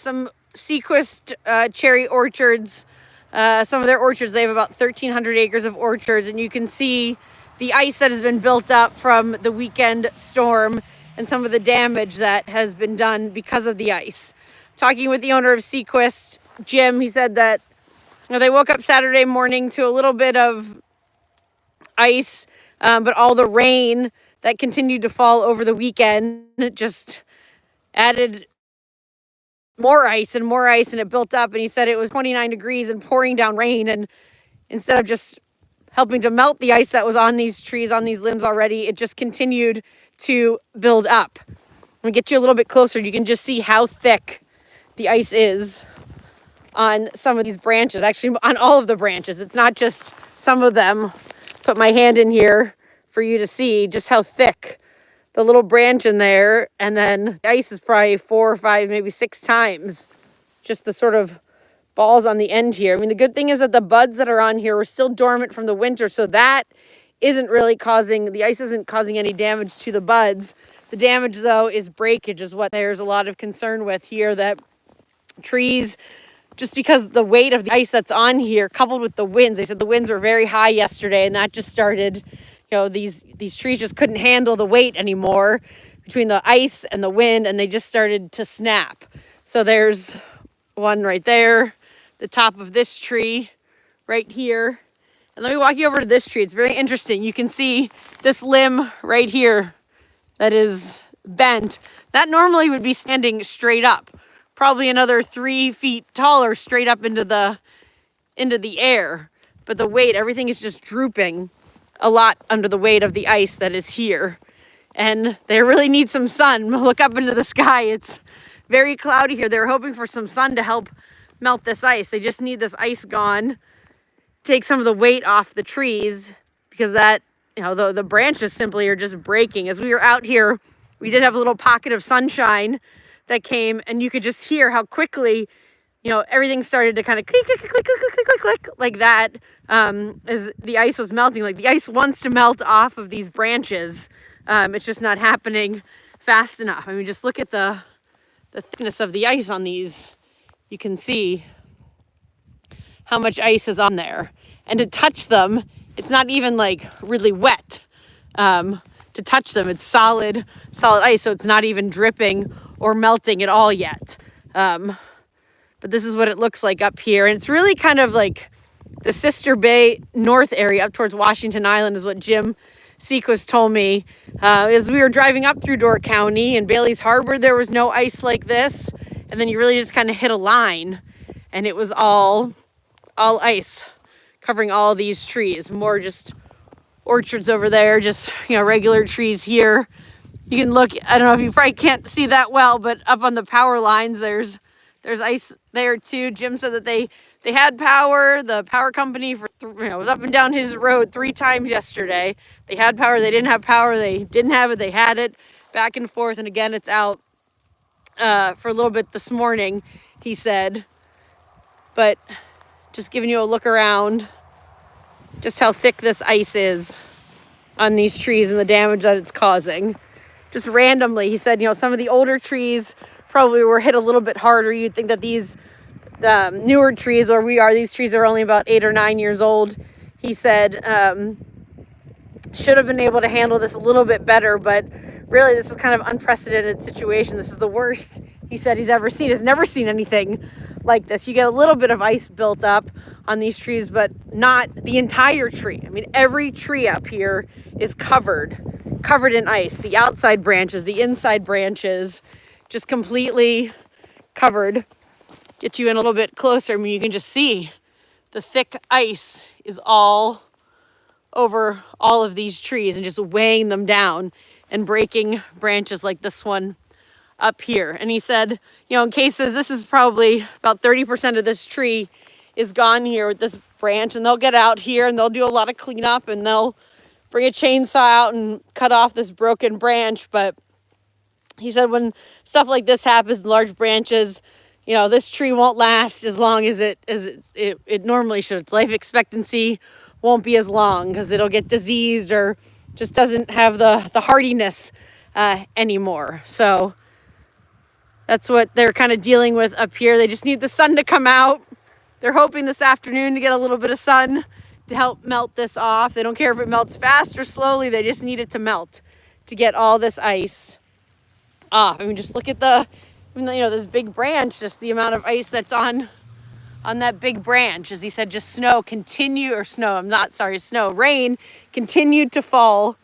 some Seaquist cherry orchards. Some of their orchards, they have about 1,300 acres of orchards, and you can see the ice that has been built up from the weekend storm and some of the damage that has been done because of the ice. Talking with the owner of Seaquist, Jim, he said that they woke up Saturday morning to a little bit of ice, but all the rain that continued to fall over the weekend just added more ice, and it built up. And he said it was 29 degrees and pouring down rain, and instead of just helping to melt the ice that was on these trees, on these limbs already, it just continued to build up. I'm gonna get you a little bit closer. You can just see how thick the ice is on some of these branches, actually on all of the branches. It's not just some of them. Put my hand in here for you to see just how thick the little branch in there, and then the ice is probably 4 or 5, maybe 6 times just the sort of balls on the end here. I mean, the good thing is that the buds that are on here were still dormant from the winter, so that isn't really causing, the ice isn't causing any damage to the buds. The damage, though, is breakage, is what there's a lot of concern with here, that trees, just because the weight of the ice that's on here, coupled with the winds, they said the winds were very high yesterday, and that just started, these trees just couldn't handle the weight anymore between the ice and the wind, and they just started to snap. So there's one right there, the top of this tree right here. And let me walk you over to this tree. It's very interesting. You can see this limb right here that is bent. That normally would be standing straight up, probably another 3 feet taller, straight up into the air. But the weight, everything is just drooping a lot under the weight of the ice that is here. And they really need some sun. Look up into the sky. It's very cloudy here. They're hoping for some sun to help melt this ice. They just need this ice gone, take some of the weight off the trees, because that, the branches simply are just breaking. As we were out here, we did have a little pocket of sunshine that came, and you could just hear how quickly, everything started to kind of click, click, click, click, click, click, click, click, like that, as the ice was melting. Like the ice wants to melt off of these branches. It's just not happening fast enough. I mean, just look at the thickness of the ice on these. You can see how much ice is on there. And to touch them, it's not even like really wet. To touch them, it's solid ice, so it's not even dripping or melting at all yet. But this is what it looks like up here. And it's really kind of like the Sister Bay North area up towards Washington Island is what Jim Seaquist told me. As we were driving up through Door County and Bailey's Harbor, there was no ice like this. And then you really just kind of hit a line, and it was all ice covering all these trees. More just orchards over there, just, regular trees here. You can look, I don't know if you probably can't see that well, but up on the power lines, there's ice there too. Jim said that they had power. The power company was up and down his road 3 times yesterday. They had power, they didn't have power, they didn't have it, they had it, back and forth. And again, it's out for a little bit this morning, he said. But just giving you a look around, just how thick this ice is on these trees and the damage that it's causing. Just randomly, he said, some of the older trees probably were hit a little bit harder. You'd think that these newer trees, where we are, these trees are only about 8 or 9 years old. He said should have been able to handle this a little bit better, but really this is kind of unprecedented situation. This is the worst he said he's ever seen. He's never seen anything like this. You get a little bit of ice built up on these trees, but not the entire tree. I mean, every tree up here is covered in ice. The outside branches, the inside branches, just completely covered. Get you in a little bit closer. I mean, you can just see the thick ice is all over all of these trees and just weighing them down and breaking branches like this one up here. And he said, in cases, this is probably about 30% of this tree is gone here with this branch, and they'll get out here and they'll do a lot of cleanup, and they'll bring a chainsaw out and cut off this broken branch. But he said when stuff like this happens, large branches, this tree won't last as long as it normally should. Its life expectancy won't be as long because it'll get diseased or just doesn't have the hardiness anymore. So That's what they're kind of dealing with up here. They just need the sun to come out. They're hoping this afternoon to get a little bit of sun to help melt this off. They don't care if it melts fast or slowly. They just need it to melt to get all this ice off. I mean, just look at the, you know, this big branch, just the amount of ice that's on that big branch. As he said, just snow, rain continued to fall,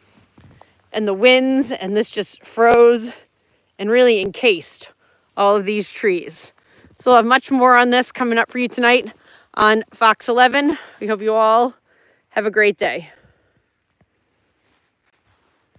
and the winds, and this just froze and really encased all of these trees. So we'll have much more on this coming up for you tonight on Fox 11. We hope you all have a great day.